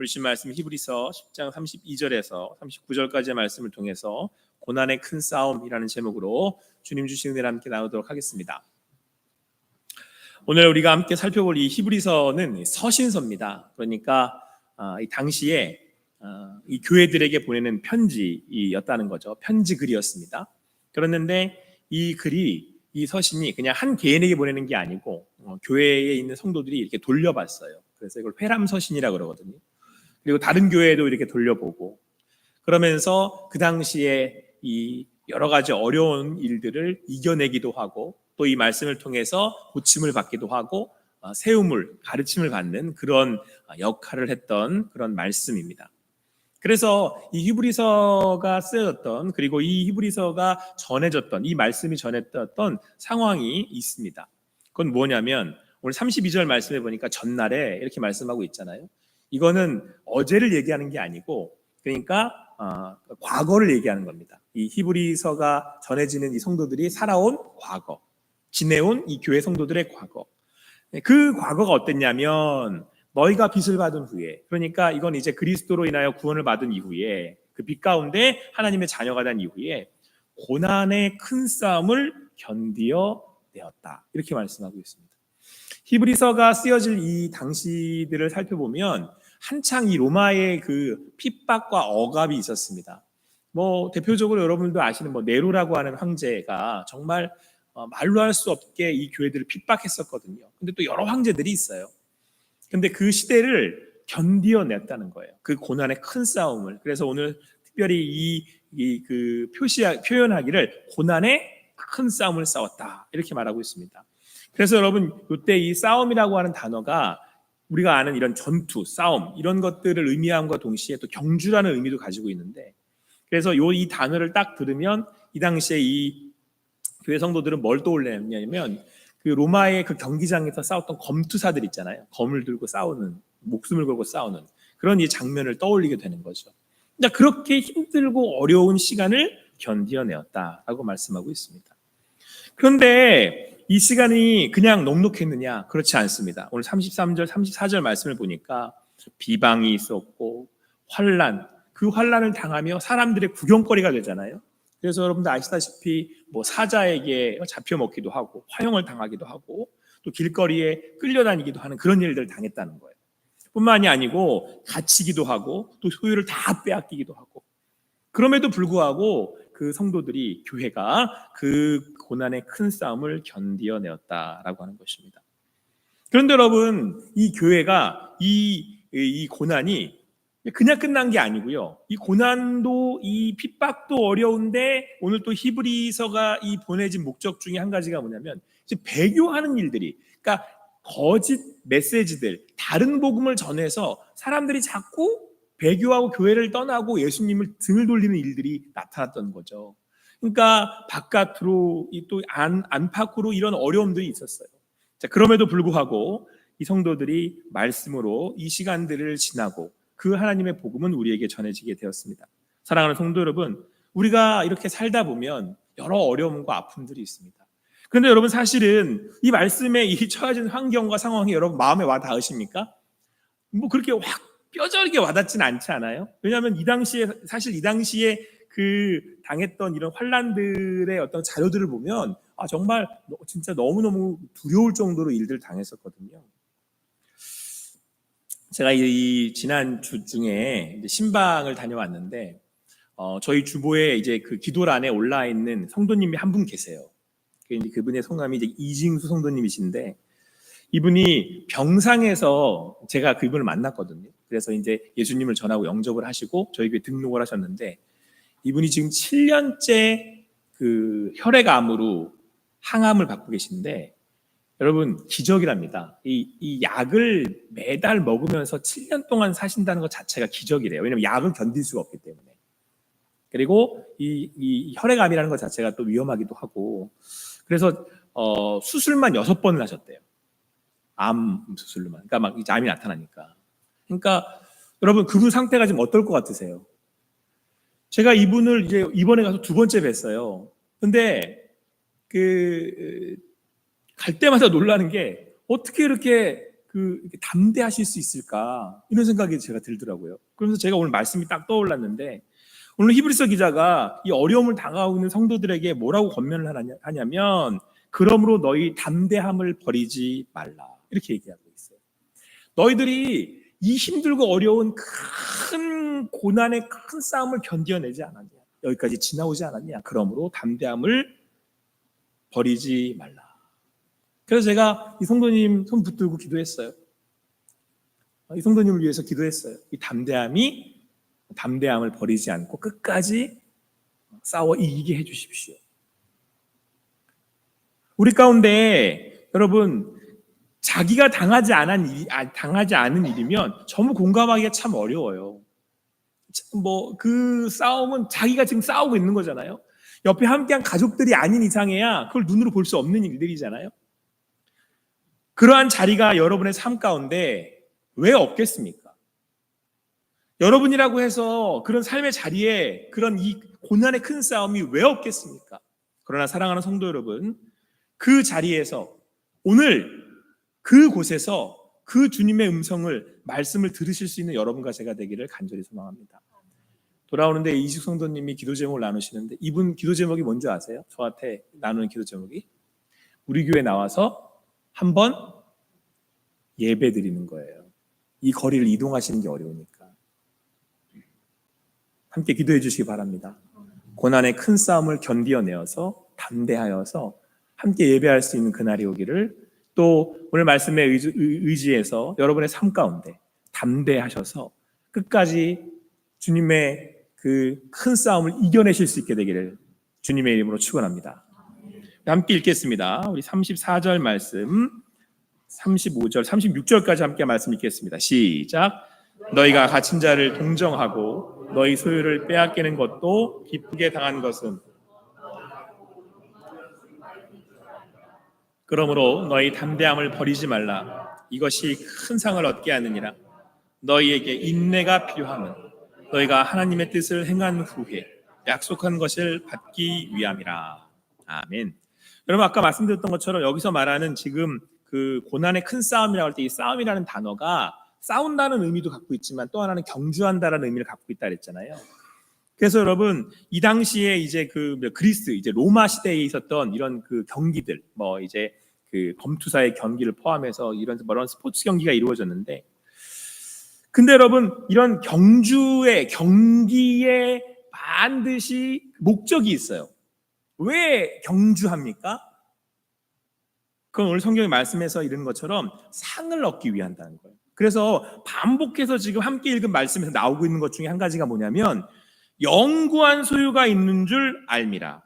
보신 말씀 히브리서 10장 32절에서 39절까지의 말씀을 통해서 고난의 큰 싸움이라는 제목으로 주님 주신 은혜를 함께 나누도록 하겠습니다. 오늘 우리가 함께 살펴볼 이 히브리서는 서신서입니다. 그러니까 이 당시에 이 교회들에게 보내는 편지였다는 거죠. 편지 글이었습니다. 그랬는데 이 글이, 이 서신이 그냥 한 개인에게 보내는 게 아니고 교회에 있는 성도들이 이렇게 돌려봤어요. 그래서 이걸 회람서신이라고 그러거든요. 그리고 다른 교회에도 이렇게 돌려보고, 그러면서 그 당시에 이 여러 가지 어려운 일들을 이겨내기도 하고, 또 이 말씀을 통해서 고침을 받기도 하고 세움을, 가르침을 받는 그런 역할을 했던 그런 말씀입니다. 그래서 이 히브리서가 쓰여졌던, 그리고 이 히브리서가 전해졌던, 이 말씀이 전했던 상황이 있습니다. 그건 뭐냐면 오늘 32절 말씀해 보니까 전날에 이렇게 말씀하고 있잖아요. 이거는 어제를 얘기하는 게 아니고, 그러니까 과거를 얘기하는 겁니다. 이 히브리서가 전해지는 이 성도들이 살아온 과거, 지내온 이 교회 성도들의 과거, 그 과거가 어땠냐면 너희가 빚을 받은 후에, 그러니까 이건 이제 그리스도로 인하여 구원을 받은 이후에, 그 빚 가운데 하나님의 자녀가 된 이후에 고난의 큰 싸움을 견디어 내었다, 이렇게 말씀하고 있습니다. 히브리서가 쓰여질 이 당시들을 살펴보면 한창 이 로마의 그 핍박과 억압이 있었습니다. 대표적으로 여러분도 아시는 네로라고 하는 황제가 정말 말로 할 수 없게 이 교회들을 pit박했었거든요. 근데 또 여러 황제들이 있어요. 근데 그 시대를 견디어냈다는 거예요. 그 고난의 큰 싸움을. 그래서 오늘 특별히 표현하기를 고난의 큰 싸움을 싸웠다, 이렇게 말하고 있습니다. 그래서 여러분, 이때 이 싸움이라고 하는 단어가 우리가 아는 이런 전투, 싸움, 이런 것들을 의미함과 동시에 또 경주라는 의미도 가지고 있는데, 그래서 이 단어를 딱 들으면 이 당시에 이 교회 성도들은 뭘 떠올리냐면 그 로마의 그 경기장에서 싸웠던 검투사들 있잖아요. 검을 들고 싸우는, 목숨을 걸고 싸우는 그런 이 장면을 떠올리게 되는 거죠. 그러니까 그렇게 힘들고 어려운 시간을 견디어내었다라고 말씀하고 있습니다. 그런데 이 시간이 그냥 녹록했느냐? 그렇지 않습니다. 오늘 33절, 34절 말씀을 보니까 비방이 있었고 환난, 그 환난을 당하며 사람들의 구경거리가 되잖아요. 그래서 여러분들 아시다시피 사자에게 잡혀먹기도 하고 화형을 당하기도 하고 또 길거리에 끌려다니기도 하는 그런 일들을 당했다는 거예요. 뿐만이 아니고 갇히기도 하고 또 소유를 다 빼앗기기도 하고, 그럼에도 불구하고 그 성도들이, 교회가 그 고난의 큰 싸움을 견디어내었다라고 하는 것입니다. 그런데 여러분, 이 교회가 이 고난이 그냥 끝난 게 아니고요. 이 고난도, 이 핍박도 어려운데 오늘 또 히브리서가 이 보내진 목적 중에 한 가지가 뭐냐면 이제 배교하는 일들이, 그러니까 거짓 메시지들, 다른 복음을 전해서 사람들이 자꾸 배교하고 교회를 떠나고 예수님을 등을 돌리는 일들이 나타났던 거죠. 그러니까 바깥으로 또 안팎으로 이런 어려움들이 있었어요. 자, 그럼에도 불구하고 이 성도들이 말씀으로 이 시간들을 지나고 그 하나님의 복음은 우리에게 전해지게 되었습니다. 사랑하는 성도 여러분, 우리가 이렇게 살다 보면 여러 어려움과 아픔들이 있습니다. 그런데 여러분, 사실은 이 말씀에 이 처해진 환경과 상황이 여러분 마음에 와 닿으십니까? 그렇게 확 뼈저리게 와닿지는 않지 않아요? 왜냐하면 이 당시에 그 당했던 이런 환난들의 어떤 자료들을 보면 정말 진짜 너무너무 두려울 정도로 일들을 당했었거든요. 제가 이 지난 주 중에 이제 신방을 다녀왔는데 저희 주보에 이제 그 기도란에 올라 있는 성도님이 한 분 계세요. 그분의 성함이 이제 이징수 성도님이신데, 이분이 병상에서 제가 그분을 만났거든요. 그래서 이제 예수님을 전하고 영접을 하시고 저희 교회 등록을 하셨는데, 이분이 지금 7년째 그 혈액암으로 항암을 받고 계신데, 여러분 기적이랍니다. 이 약을 매달 먹으면서 7년 동안 사신다는 것 자체가 기적이래요. 왜냐하면 약을 견딜 수가 없기 때문에. 그리고 이 혈액암이라는 것 자체가 또 위험하기도 하고, 그래서 수술만 6번을 하셨대요. 암 수술로만. 그러니까 이제 암이 나타나니까. 그러니까 여러분, 그분 상태가 지금 어떨 것 같으세요? 제가 이분을 이제 이번에 가서 2번째 뵀어요. 근데 갈 때마다 놀라는 게 어떻게 이렇게 이렇게 담대하실 수 있을까? 이런 생각이 제가 들더라고요. 그래서 제가 오늘 말씀이 딱 떠올랐는데, 오늘 히브리서 기자가 이 어려움을 당하고 있는 성도들에게 뭐라고 권면을 하냐면, 그러므로 너희 담대함을 버리지 말라, 이렇게 얘기하고 있어요. 너희들이 이 힘들고 어려운 큰 고난의 큰 싸움을 견뎌내지 않았냐, 여기까지 지나오지 않았냐, 그러므로 담대함을 버리지 말라. 그래서 제가 이 성도님 손 붙들고 기도했어요. 이 성도님을 위해서 기도했어요. 이 담대함을 버리지 않고 끝까지 싸워 이기게 해주십시오. 우리 가운데 여러분, 자기가 당하지 않은 일이면 전부 공감하기가 참 어려워요. 그 싸움은 자기가 지금 싸우고 있는 거잖아요. 옆에 함께한 가족들이 아닌 이상해야 그걸 눈으로 볼 수 없는 일들이잖아요. 그러한 자리가 여러분의 삶 가운데 왜 없겠습니까? 여러분이라고 해서 그런 삶의 자리에 그런 이 고난의 큰 싸움이 왜 없겠습니까? 그러나 사랑하는 성도 여러분, 그 자리에서 오늘 그곳에서 그 주님의 말씀을 들으실 수 있는 여러분과 제가 되기를 간절히 소망합니다. 돌아오는데 이식 성도님이 기도 제목을 나누시는데, 이분 기도 제목이 뭔지 아세요? 저한테 나누는 기도 제목이 우리 교회 나와서 한번 예배 드리는 거예요. 이 거리를 이동하시는 게 어려우니까. 함께 기도해 주시기 바랍니다. 고난의 큰 싸움을 견디어내어서 담대하여서 함께 예배할 수 있는 그날이 오기를, 또 오늘 말씀에 의지해서 여러분의 삶 가운데 담대하셔서 끝까지 주님의 그 큰 싸움을 이겨내실 수 있게 되기를 주님의 이름으로 축원합니다. 함께 읽겠습니다. 우리 34절 말씀, 35절, 36절까지 함께 말씀 읽겠습니다. 시작. 너희가 갇힌 자를 동정하고 너희 소유를 빼앗기는 것도 기쁘게 당한 것은, 그러므로 너희 담대함을 버리지 말라. 이것이 큰 상을 얻게 하느니라. 너희에게 인내가 필요함은 너희가 하나님의 뜻을 행한 후에 약속한 것을 받기 위함이라. 아멘. 여러분, 아까 말씀드렸던 것처럼 여기서 말하는 지금 그 고난의 큰 싸움이라고 할 때 이 싸움이라는 단어가 싸운다는 의미도 갖고 있지만 또 하나는 경주한다라는 의미를 갖고 있다 그랬잖아요. 그래서 여러분, 이 당시에 이제 그리스, 이제 로마 시대에 있었던 이런 그 경기들, 이제 그 검투사의 경기를 포함해서 이런 스포츠 경기가 이루어졌는데, 근데 여러분, 이런 경기에 반드시 목적이 있어요. 왜 경주합니까? 그건 오늘 성경의 말씀에서 이런 것처럼 상을 얻기 위한다는 거예요. 그래서 반복해서 지금 함께 읽은 말씀에서 나오고 있는 것 중에 한 가지가 뭐냐면, 영구한 소유가 있는 줄 알미라.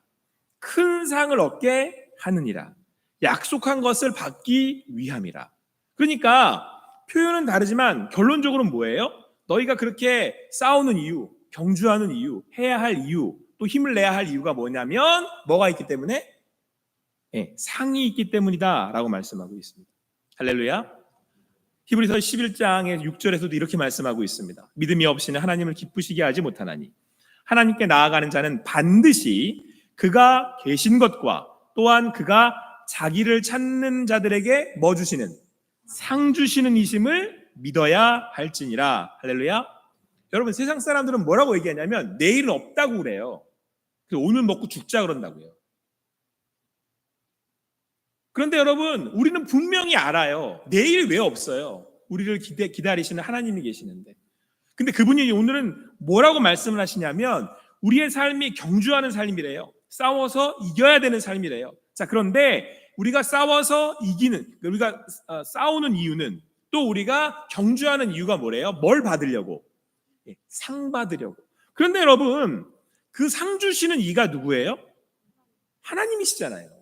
큰 상을 얻게 하느니라. 약속한 것을 받기 위함이라. 그러니까 표현은 다르지만 결론적으로는 뭐예요? 너희가 그렇게 싸우는 이유, 경주하는 이유, 해야 할 이유, 또 힘을 내야 할 이유가 뭐냐면 뭐가 있기 때문에? 상이 있기 때문이다 라고 말씀하고 있습니다. 할렐루야. 히브리서 11장의 6절에서도 이렇게 말씀하고 있습니다. 믿음이 없이는 하나님을 기쁘시게 하지 못하나니 하나님께 나아가는 자는 반드시 그가 계신 것과 또한 그가 자기를 찾는 자들에게 뭐 주시는? 상 주시는 이심을 믿어야 할지니라. 할렐루야. 여러분, 세상 사람들은 뭐라고 얘기하냐면 내일은 없다고 그래요. 그래서 오늘 먹고 죽자 그런다고요. 그런데 여러분, 우리는 분명히 알아요. 내일이 왜 없어요? 우리를 기다리시는 하나님이 계시는데. 근데 그분이 오늘은 뭐라고 말씀을 하시냐면 우리의 삶이 경주하는 삶이래요. 싸워서 이겨야 되는 삶이래요. 자, 그런데 우리가 우리가 싸우는 이유는, 또 우리가 경주하는 이유가 뭐래요? 뭘 받으려고? 상 받으려고. 그런데 여러분, 그 상 주시는 이가 누구예요? 하나님이시잖아요.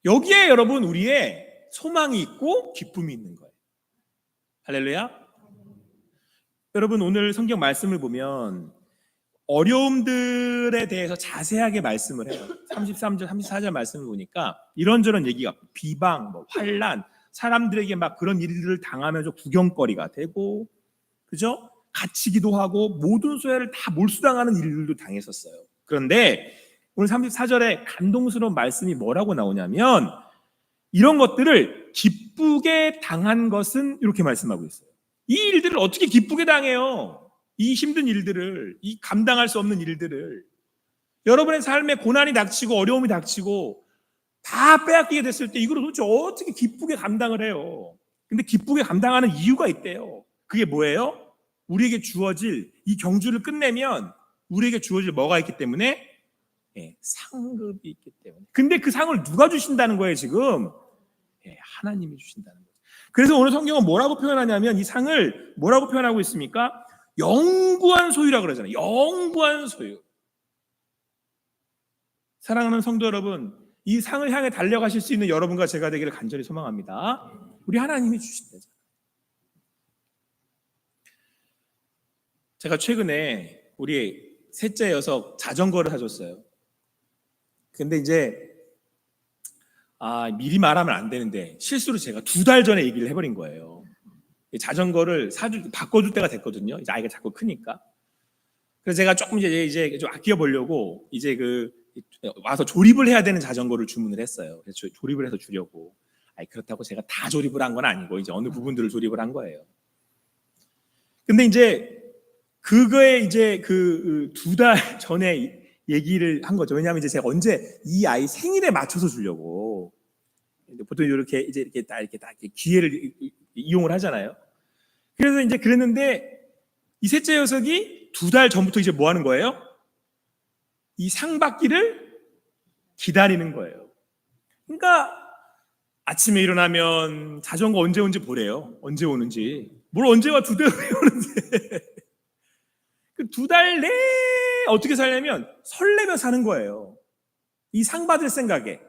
여기에 여러분 우리의 소망이 있고 기쁨이 있는 거예요. 할렐루야. 여러분, 오늘 성경 말씀을 보면 어려움들에 대해서 자세하게 말씀을 해요. 33절, 34절 말씀을 보니까 이런저런 얘기가, 비방, 환난, 사람들에게 막 그런 일들을 당하면서 구경거리가 되고, 그죠? 갇히기도 하고 모든 소외를 다 몰수당하는 일들도 당했었어요. 그런데 오늘 34절에 감동스러운 말씀이 뭐라고 나오냐면 이런 것들을 기쁘게 당한 것은 이렇게 말씀하고 있어요. 이 일들을 어떻게 기쁘게 당해요? 이 힘든 일들을, 이 감당할 수 없는 일들을. 여러분의 삶에 고난이 닥치고 어려움이 닥치고 다 빼앗기게 됐을 때 이걸 도대체 어떻게 기쁘게 감당을 해요? 근데 기쁘게 감당하는 이유가 있대요. 그게 뭐예요? 우리에게 주어질 이 경주를 끝내면 우리에게 주어질 뭐가 있기 때문에? 상급이 있기 때문에. 근데 그 상을 누가 주신다는 거예요, 지금? 하나님이 주신다는 거예요. 그래서 오늘 성경은 뭐라고 표현하냐면 이 상을 뭐라고 표현하고 있습니까? 영구한 소유라고 그러잖아요. 영구한 소유. 사랑하는 성도 여러분, 이 상을 향해 달려가실 수 있는 여러분과 제가 되기를 간절히 소망합니다. 우리 하나님이 주신다죠. 제가 최근에 우리 셋째 녀석 자전거를 사줬어요. 근데 이제 미리 말하면 안 되는데 실수로 제가 2달 전에 얘기를 해버린 거예요. 자전거를 바꿔줄 때가 됐거든요. 이제 아이가 자꾸 크니까. 그래서 제가 조금 이제 좀 아껴보려고 이제 와서 조립을 해야 되는 자전거를 주문을 했어요. 그래서 조립을 해서 주려고. 그렇다고 제가 다 조립을 한 건 아니고 이제 어느 부분들을 조립을 한 거예요. 근데 이제 그거에 이제 2달 전에 얘기를 한 거죠. 왜냐하면 이제 제가 언제 이 아이 생일에 맞춰서 주려고 보통 이렇게 다 기회를 이용을 하잖아요. 그래서 이제 그랬는데 이 셋째 녀석이 2달 전부터 이제 뭐 하는 거예요? 이 상 받기를 기다리는 거예요. 그러니까 아침에 일어나면 자전거 언제 오는지 보래요. 언제 오는지. 뭘 언제 와 2달 후에 오는데. 그 2달 내에 어떻게 살냐면 설레며 사는 거예요. 이 상 받을 생각에.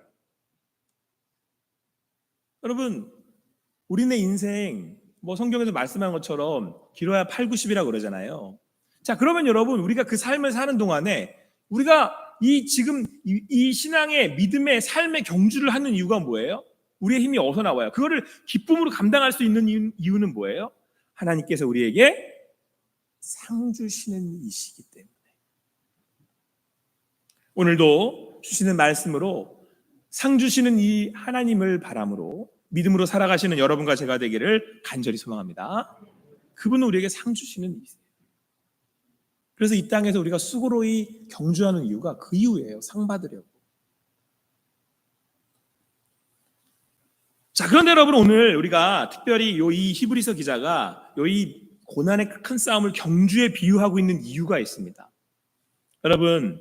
여러분, 우리네 인생 뭐 성경에서 말씀한 것처럼 길어야 8, 90이라고 그러잖아요. 자, 그러면 여러분 우리가 그 삶을 사는 동안에 우리가 지금 이 신앙의 믿음의 삶의 경주를 하는 이유가 뭐예요? 우리의 힘이 어디서 나와요? 그거를 기쁨으로 감당할 수 있는 이유는 뭐예요? 하나님께서 우리에게 상 주시는 이시기 때문에. 오늘도 주시는 말씀으로 상 주시는 이 하나님을 바람으로 믿음으로 살아가시는 여러분과 제가 되기를 간절히 소망합니다. 그분은 우리에게 상 주시는 이세요. 그래서 이 땅에서 우리가 수고로이 경주하는 이유가 그 이유예요. 상 받으려고. 자, 그런데 여러분 오늘 우리가 특별히 이 히브리서 기자가 이 고난의 큰 싸움을 경주에 비유하고 있는 이유가 있습니다. 여러분,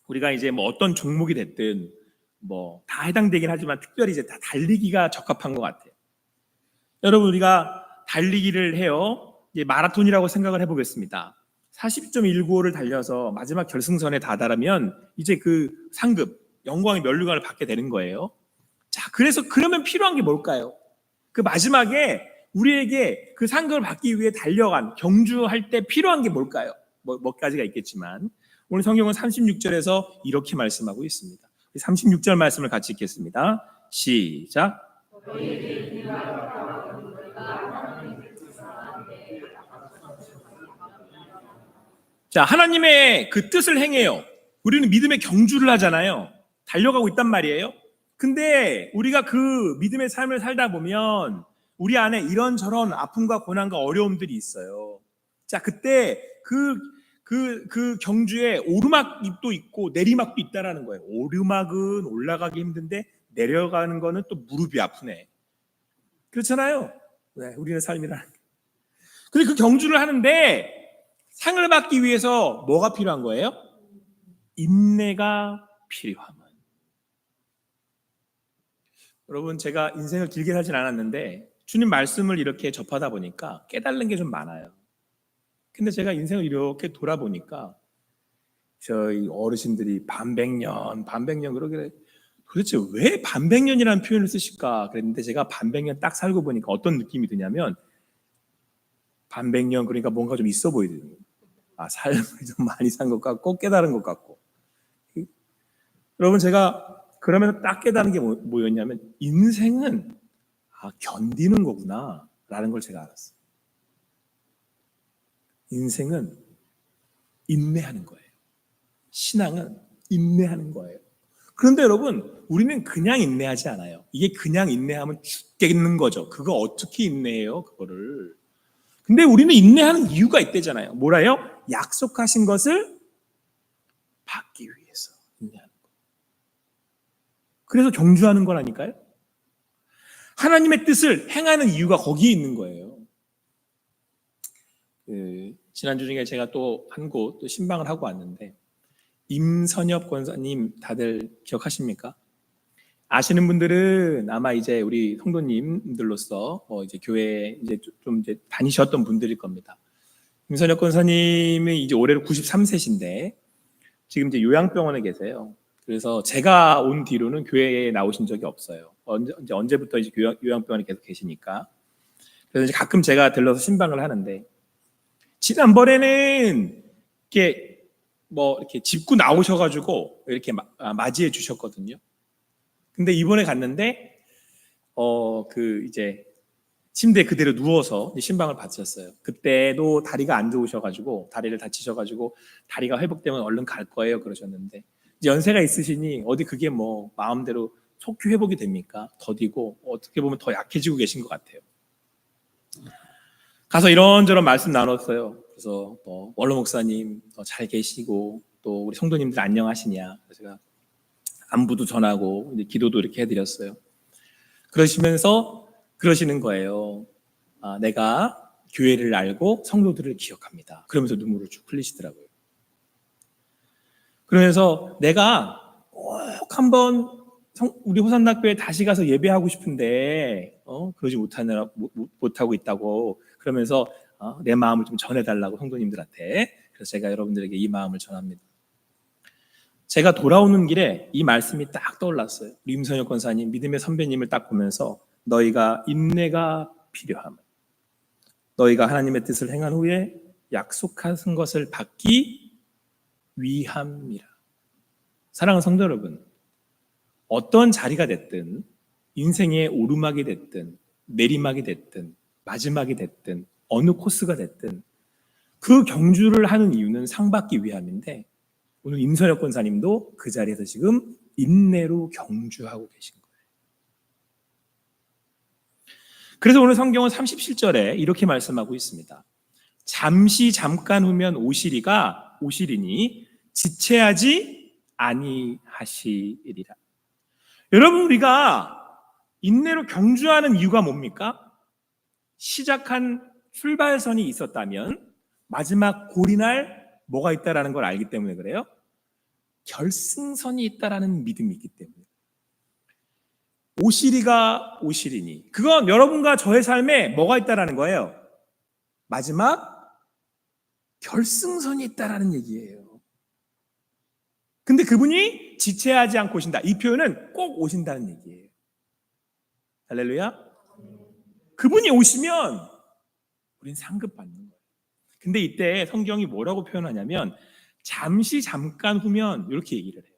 우리가 이제 뭐 어떤 종목이 됐든 뭐 다 해당되긴 하지만 특별히 이제 다 달리기가 적합한 것 같아요. 여러분, 우리가 달리기를 해요. 이제 마라톤이라고 생각을 해보겠습니다. 40.195를 달려서 마지막 결승선에 다다르면 이제 그 상급, 영광의 면류관을 받게 되는 거예요. 자, 그래서 그러면 필요한 게 뭘까요? 그 마지막에 우리에게 그 상급을 받기 위해 달려간 경주할 때 필요한 게 뭘까요? 몇 가지가 있겠지만 오늘 성경은 36절에서 이렇게 말씀하고 있습니다. 36절 말씀을 같이 읽겠습니다. 시작. 자, 하나님의 그 뜻을 행해요. 우리는 믿음의 경주를 하잖아요. 달려가고 있단 말이에요. 근데 우리가 그 믿음의 삶을 살다 보면 우리 안에 이런저런 아픔과 고난과 어려움들이 있어요. 자, 그때 그 경주에 오르막도 있고 내리막도 있다라는 거예요. 오르막은 올라가기 힘든데 내려가는 거는 또 무릎이 아프네. 그렇잖아요. 네, 우리는 삶이라는 게. 근데 그 경주를 하는데 상을 받기 위해서 뭐가 필요한 거예요? 인내가 필요함은. 여러분, 제가 인생을 길게 살진 않았는데 주님 말씀을 이렇게 접하다 보니까 깨달는 게 좀 많아요. 근데 제가 인생을 이렇게 돌아보니까 저희 어르신들이 반백년 그러길래 도대체 왜 반백년이라는 표현을 쓰실까 그랬는데 제가 반백년 딱 살고 보니까 어떤 느낌이 드냐면 반백년 그러니까 뭔가 좀 있어 보이더라고요. 삶을 좀 많이 산 것 같고 깨달은 것 같고. 여러분, 제가 그러면서 딱 깨달은 게 뭐였냐면 인생은 견디는 거구나 라는 걸 제가 알았어요. 인생은 인내하는 거예요. 신앙은 인내하는 거예요. 그런데 여러분, 우리는 그냥 인내하지 않아요. 이게 그냥 인내하면 죽겠는 거죠. 그거 어떻게 인내해요, 그거를. 근데 우리는 인내하는 이유가 있대잖아요. 뭐라요? 약속하신 것을 받기 위해서 인내하는 거. 그래서 경주하는 거라니까요. 하나님의 뜻을 행하는 이유가 거기에 있는 거예요. 지난주 중에 제가 또 한 곳 또 신방을 하고 왔는데, 임선엽 권사님 다들 기억하십니까? 아시는 분들은 아마 이제 우리 성도님들로서 이제 교회 이제 좀 이제 다니셨던 분들일 겁니다. 임선엽 권사님은 이제 올해로 93세신데 지금 이제 요양병원에 계세요. 그래서 제가 온 뒤로는 교회에 나오신 적이 없어요. 언제부터 이제 요양병원에 계속 계시니까. 그래서 이제 가끔 제가 들러서 신방을 하는데, 지난번에는 이렇게 짚고 나오셔가지고 이렇게 맞이해 주셨거든요. 근데 이번에 갔는데 이제 침대에 그대로 누워서 신방을 받으셨어요. 그때도 다리가 안 좋으셔가지고, 다리를 다치셔가지고 다리가 회복되면 얼른 갈 거예요 그러셨는데, 이제 연세가 있으시니 어디 그게 뭐 마음대로 속히 회복이 됩니까? 더디고 어떻게 보면 더 약해지고 계신 것 같아요. 가서 이런저런 말씀 나눴어요. 그래서 원로 목사님 잘 계시고 또 우리 성도님들 안녕하시냐, 그래서 제가 안부도 전하고 이제 기도도 이렇게 해드렸어요. 그러시면서 그러시는 거예요. 내가 교회를 알고 성도들을 기억합니다. 그러면서 눈물을 쭉 흘리시더라고요. 그러면서 내가 꼭 한번 우리 호산나교에 다시 가서 예배하고 싶은데 그러지 못하고 있다고, 그러면서 내 마음을 좀 전해달라고 성도님들한테. 그래서 제가 여러분들에게 이 마음을 전합니다. 제가 돌아오는 길에 이 말씀이 딱 떠올랐어요. 임선혁 권사님, 믿음의 선배님을 딱 보면서 너희가 인내가 필요함, 너희가 하나님의 뜻을 행한 후에 약속하신 것을 받기 위함이라. 사랑하는 성도 여러분, 어떤 자리가 됐든, 인생의 오르막이 됐든 내리막이 됐든 마지막이 됐든 어느 코스가 됐든 그 경주를 하는 이유는 상 받기 위함인데, 오늘 임선혁 권사님도 그 자리에서 지금 인내로 경주하고 계신 거예요. 그래서 오늘 성경은 37절에 이렇게 말씀하고 있습니다. 잠시 잠깐 후면 오시리니 지체하지 아니하시리라. 여러분, 우리가 인내로 경주하는 이유가 뭡니까? 시작한 출발선이 있었다면 마지막 고리날 뭐가 있다라는 걸 알기 때문에 그래요. 결승선이 있다라는 믿음이 있기 때문에. 오시리가 오시리니, 그건 여러분과 저의 삶에 뭐가 있다라는 거예요? 마지막 결승선이 있다라는 얘기예요. 근데 그분이 지체하지 않고 오신다, 이 표현은 꼭 오신다는 얘기예요. 할렐루야. 그분이 오시면 우린 상급 받는 거예요. 근데 이때 성경이 뭐라고 표현하냐면 잠시 잠깐 후면 이렇게 얘기를 해요.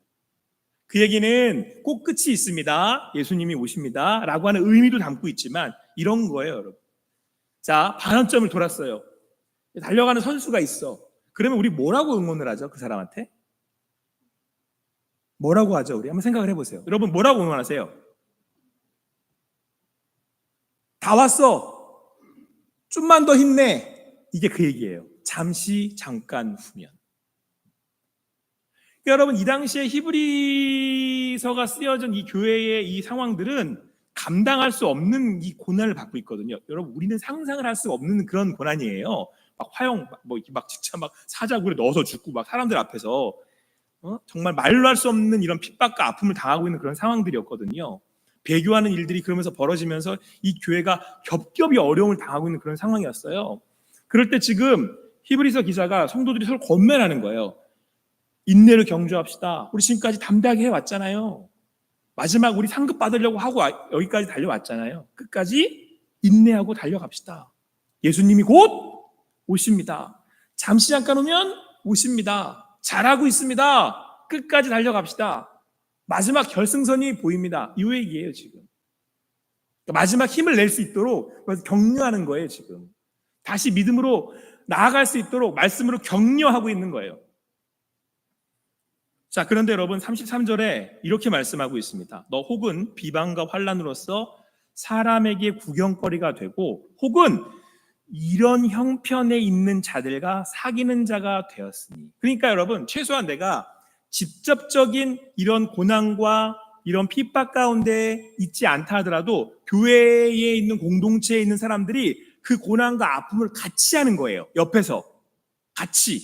그 얘기는 꼭 끝이 있습니다, 예수님이 오십니다 라고 하는 의미도 담고 있지만 이런 거예요, 여러분. 자, 반환점을 돌았어요. 달려가는 선수가 있어. 그러면 우리 뭐라고 응원을 하죠? 그 사람한테 뭐라고 하죠? 우리 한번 생각을 해보세요. 여러분, 뭐라고 응원하세요? 다 왔어, 좀만 더 힘내, 이게 그 얘기예요. 잠시 잠깐 후면. 여러분, 이 당시에 히브리서가 쓰여진 이 교회의 이 상황들은 감당할 수 없는 이 고난을 받고 있거든요. 여러분, 우리는 상상을 할 수 없는 그런 고난이에요. 막 화형 막 진짜 막 사자굴에 넣어서 죽고 막 사람들 앞에서 정말 말로 할 수 없는 이런 핍박과 아픔을 당하고 있는 그런 상황들이었거든요. 배교하는 일들이 그러면서 벌어지면서 이 교회가 겹겹이 어려움을 당하고 있는 그런 상황이었어요. 그럴 때 지금 히브리서 기자가 성도들이 서로 권면하는 거예요. 인내를 경주합시다. 우리 지금까지 담대하게 해왔잖아요. 마지막 우리 상급 받으려고 하고 여기까지 달려왔잖아요. 끝까지 인내하고 달려갑시다. 예수님이 곧 오십니다. 잠시 잠깐 오면 오십니다. 잘하고 있습니다. 끝까지 달려갑시다. 마지막 결승선이 보입니다. 이 얘기예요, 지금. 마지막 힘을 낼 수 있도록 격려하는 거예요, 지금. 다시 믿음으로 나아갈 수 있도록 말씀으로 격려하고 있는 거예요. 자, 그런데 여러분 33절에 이렇게 말씀하고 있습니다. 너 혹은 비방과 환난으로서 사람에게 구경거리가 되고 혹은 이런 형편에 있는 자들과 사귀는 자가 되었으니. 그러니까 여러분, 최소한 내가 직접적인 이런 고난과 이런 핍박 가운데 있지 않다 하더라도 교회에 있는 공동체에 있는 사람들이 그 고난과 아픔을 같이 하는 거예요. 옆에서 같이.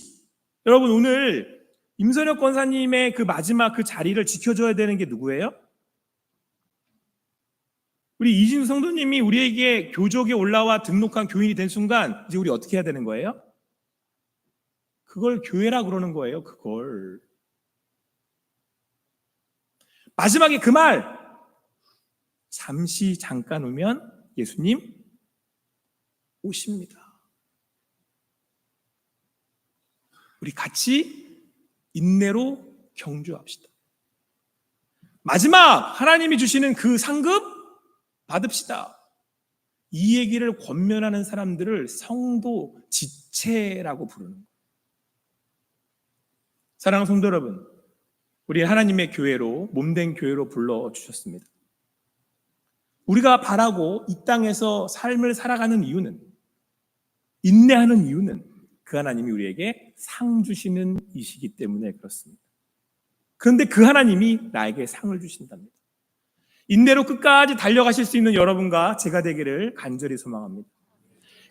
여러분, 오늘 임선혁 권사님의 그 마지막 그 자리를 지켜줘야 되는 게 누구예요? 우리 이진수 성도님이 우리에게 교족에 올라와 등록한 교인이 된 순간 이제 우리 어떻게 해야 되는 거예요? 그걸 교회라 그러는 거예요. 그걸. 마지막에 그 말, 잠시 잠깐 오면 예수님 오십니다. 우리 같이 인내로 경주합시다. 마지막 하나님이 주시는 그 상급 받읍시다. 이 얘기를 권면하는 사람들을 성도 지체라고 부르는 거예요. 사랑하는 성도 여러분, 우리 하나님의 교회로, 몸된 교회로 불러주셨습니다. 우리가 바라고 이 땅에서 삶을 살아가는 이유는, 인내하는 이유는 그 하나님이 우리에게 상 주시는 이시기 때문에 그렇습니다. 그런데 그 하나님이 나에게 상을 주신답니다. 인내로 끝까지 달려가실 수 있는 여러분과 제가 되기를 간절히 소망합니다.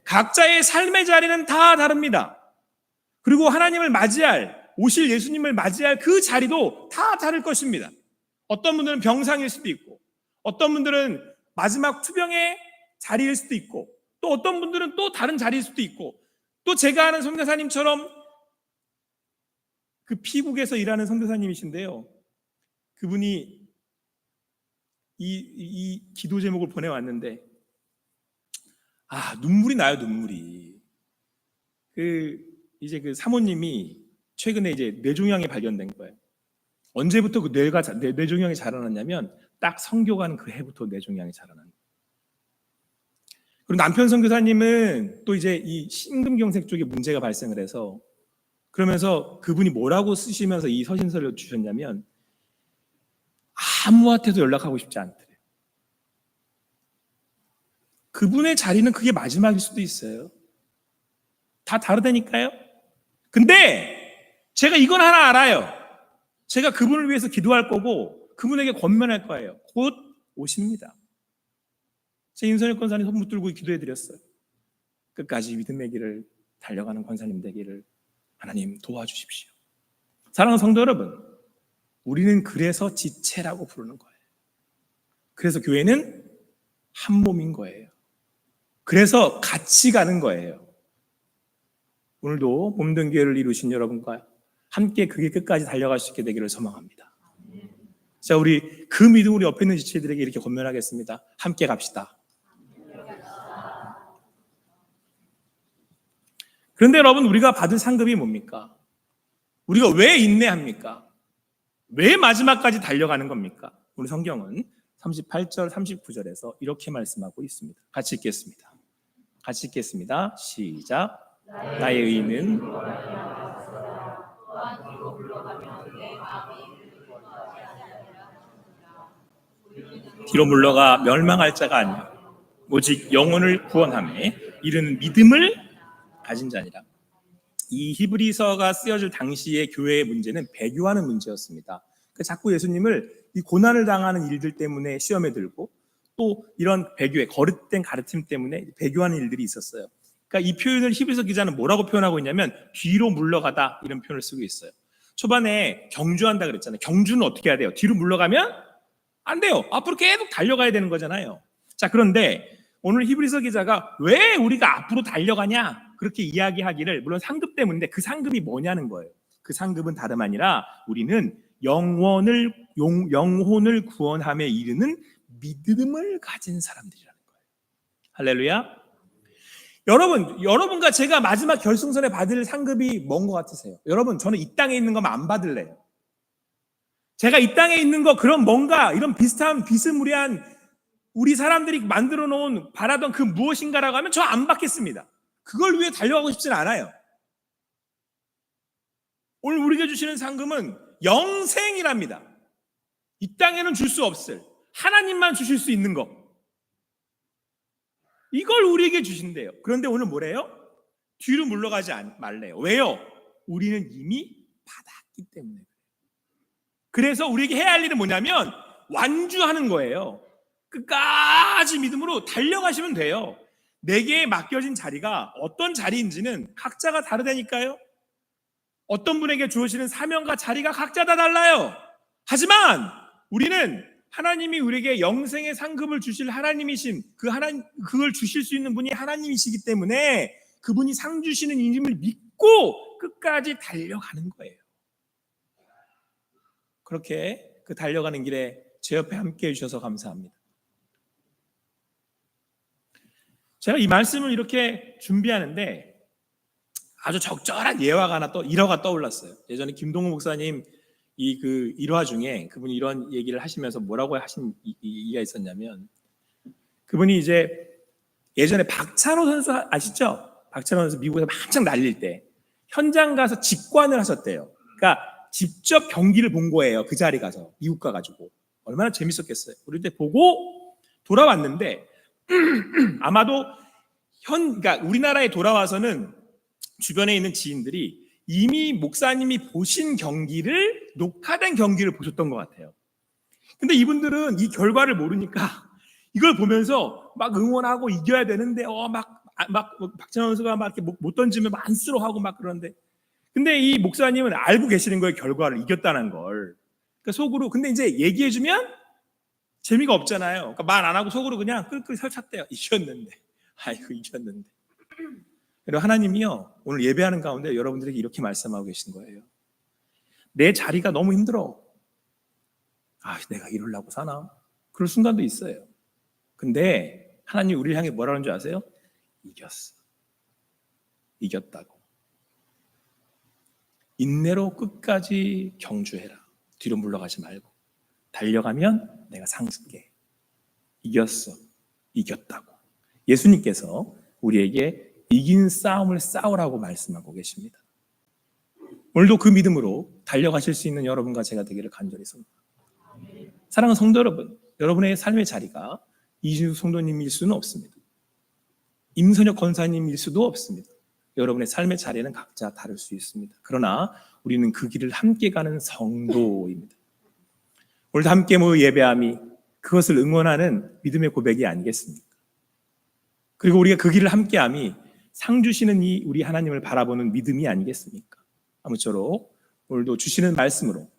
각자의 삶의 자리는 다 다릅니다. 그리고 하나님을 맞이할, 오실 예수님을 맞이할 그 자리도 다 다를 것입니다. 어떤 분들은 병상일 수도 있고, 어떤 분들은 마지막 투병의 자리일 수도 있고, 또 어떤 분들은 또 다른 자리일 수도 있고, 또 제가 아는 선교사님처럼 그 피국에서 일하는 선교사님이신데요, 그분이 이 기도 제목을 보내왔는데, 눈물이 나요, 눈물이. 이제 그 사모님이 최근에 이제 뇌종양이 발견된 거예요. 언제부터 그 뇌종양이 자라났냐면, 딱 선교가는 그 해부터 뇌종양이 자라난 거예요. 그리고 남편 선교사님은 또 이제 이 심근경색 쪽에 문제가 발생을 해서, 그러면서 그분이 뭐라고 쓰시면서 이 서신서를 주셨냐면, 아무한테도 연락하고 싶지 않더래요. 그분의 자리는 그게 마지막일 수도 있어요. 다 다르다니까요. 근데 제가 이건 하나 알아요. 제가 그분을 위해서 기도할 거고 그분에게 권면할 거예요. 곧 오십니다. 제 임선혁 권사님 손 붙들고 기도해 드렸어요. 끝까지 믿음의 길을 달려가는 권사님 되기를 하나님 도와주십시오. 사랑하는 성도 여러분, 우리는 그래서 지체라고 부르는 거예요. 그래서 교회는 한 몸인 거예요. 그래서 같이 가는 거예요. 오늘도 몸된 교회를 이루신 여러분과 함께 그게 끝까지 달려갈 수 있게 되기를 소망합니다. 자, 우리 그 믿음 우리 옆에 있는 지체들에게 이렇게 권면하겠습니다. 함께 갑시다. 그런데 여러분, 우리가 받은 상급이 뭡니까? 우리가 왜 인내합니까? 왜 마지막까지 달려가는 겁니까? 우리 성경은 38절, 39절에서 이렇게 말씀하고 있습니다. 같이 읽겠습니다. 같이 읽겠습니다. 시작. 나의 의는 뒤로 물러가 멸망할 자가 아니라 오직 영혼을 구원하며 이르는 믿음을 가진 자니라. 이 히브리서가 쓰여질 당시의 교회의 문제는 배교하는 문제였습니다. 자꾸 예수님을 이 고난을 당하는 일들 때문에 시험에 들고, 또 이런 배교의 거릇된 가르침 때문에 배교하는 일들이 있었어요. 그러니까 이 표현을 히브리서 기자는 뭐라고 표현하고 있냐면 뒤로 물러가다, 이런 표현을 쓰고 있어요. 초반에 경주한다 그랬잖아요. 경주는 어떻게 해야 돼요? 뒤로 물러가면 안 돼요. 앞으로 계속 달려가야 되는 거잖아요. 자, 그런데 오늘 히브리서 기자가 왜 우리가 앞으로 달려가냐 그렇게 이야기하기를, 물론 상급 때문인데 그 상급이 뭐냐는 거예요. 그 상급은 다름 아니라 우리는 영혼을 구원함에 이르는 믿음을 가진 사람들이라는 거예요. 할렐루야. 여러분과 제가 마지막 결승선에 받을 상급이 뭔 것 같으세요? 여러분, 저는 이 땅에 있는 거만 안 받을래요. 제가 이 땅에 있는 거, 그런 뭔가 이런 비슷한 비스무리한 우리 사람들이 만들어 놓은 바라던 그 무엇인가라고 하면 저 안 받겠습니다. 그걸 위해 달려가고 싶진 않아요. 오늘 우리에게 주시는 상금은 영생이랍니다. 이 땅에는 줄 수 없을, 하나님만 주실 수 있는 것, 이걸 우리에게 주신대요. 그런데 오늘 뭐래요? 뒤로 물러가지 말래요. 왜요? 우리는 이미 받았기 때문에. 그래서 우리에게 해야 할 일은 뭐냐면 완주하는 거예요. 끝까지 믿음으로 달려가시면 돼요. 내게 맡겨진 자리가 어떤 자리인지는 각자가 다르다니까요. 어떤 분에게 주어지는 사명과 자리가 각자 다 달라요. 하지만 우리는 하나님이 우리에게 영생의 상급을 주실 하나님이신 그걸 주실 수 있는 분이 하나님이시기 때문에 그분이 상 주시는 이름을 믿고 끝까지 달려가는 거예요. 그렇게 그 달려가는 길에 제 옆에 함께 해주셔서 감사합니다. 제가 이 말씀을 이렇게 준비하는데 아주 적절한 예화가 일화가 떠올랐어요. 예전에 김동호 목사님 그 일화 중에 그분이 이런 얘기를 하시면서 뭐라고 하신 이가 있었냐면, 그분이 이제 예전에 박찬호 선수 아시죠? 박찬호 선수 미국에서 한창 날릴 때 현장 가서 직관을 하셨대요. 그러니까 직접 경기를 본 거예요. 그 자리 가서 미국 가가지고 얼마나 재밌었겠어요. 우리 때 보고 돌아왔는데 아마도 그러니까 우리나라에 돌아와서는 주변에 있는 지인들이 이미 목사님이 보신 경기를, 녹화된 경기를 보셨던 것 같아요. 근데 이분들은 이 결과를 모르니까 이걸 보면서 막 응원하고 이겨야 되는데 막 박찬호 선수가 막 이렇게 못 던지면 막 안쓰러워하고 막 그러는데, 근데 이 목사님은 알고 계시는 거예요. 결과를 이겼다는 걸. 그러니까 속으로, 근데 이제 얘기해주면 재미가 없잖아요. 그러니까 말 안 하고 속으로 그냥 끌끌 설쳤대요. 이겼는데. 아이고 이겼는데. 그리고 하나님이요, 오늘 예배하는 가운데 여러분들에게 이렇게 말씀하고 계신 거예요. 내 자리가 너무 힘들어. 내가 이러려고 사나? 그럴 순간도 있어요. 근데 하나님 우리를 향해 뭐라 그러는 줄 아세요? 이겼어. 이겼다고. 인내로 끝까지 경주해라. 뒤로 물러가지 말고. 달려가면 내가 상 줄게. 이겼어. 이겼다고. 예수님께서 우리에게 이긴 싸움을 싸우라고 말씀하고 계십니다. 오늘도 그 믿음으로 달려가실 수 있는 여러분과 제가 되기를 간절히 소원합니다. 사랑하는 성도 여러분, 여러분의 삶의 자리가 이진숙 성도님일 수는 없습니다. 임선혁 권사님일 수도 없습니다. 여러분의 삶의 자리는 각자 다를 수 있습니다. 그러나 우리는 그 길을 함께 가는 성도입니다. 오늘도 함께 모여 예배함이 그것을 응원하는 믿음의 고백이 아니겠습니까? 그리고 우리가 그 길을 함께함이 상 주시는 이 우리 하나님을 바라보는 믿음이 아니겠습니까? 아무쪼록 오늘도 주시는 말씀으로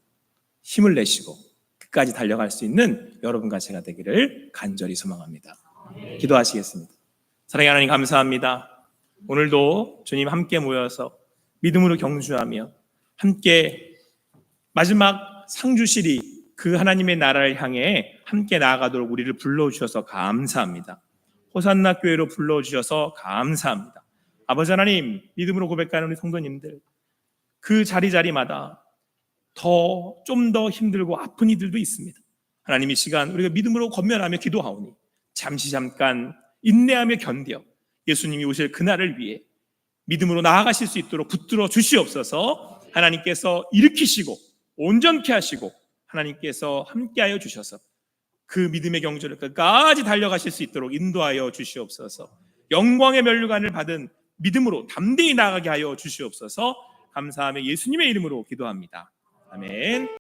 힘을 내시고 끝까지 달려갈 수 있는 여러분과 제가 되기를 간절히 소망합니다. 기도하시겠습니다. 사랑의 하나님 감사합니다. 오늘도 주님 함께 모여서 믿음으로 경주하며 함께 마지막 상 주시리 그 하나님의 나라를 향해 함께 나아가도록 우리를 불러주셔서 감사합니다. 호산나 교회로 불러주셔서 감사합니다. 아버지 하나님, 믿음으로 고백하는 우리 성도님들, 그 자리마다 좀 더 힘들고 아픈 이들도 있습니다. 하나님, 이 시간 우리가 믿음으로 권면하며 기도하오니 잠깐 인내하며 견뎌 예수님이 오실 그날을 위해 믿음으로 나아가실 수 있도록 붙들어 주시옵소서. 하나님께서 일으키시고 온전케 하시고 하나님께서 함께하여 주셔서 그 믿음의 경주를 끝까지 달려가실 수 있도록 인도하여 주시옵소서. 영광의 면류관을 받은 믿음으로 담대히 나아가게 하여 주시옵소서. 감사하며 예수님의 이름으로 기도합니다. 아멘.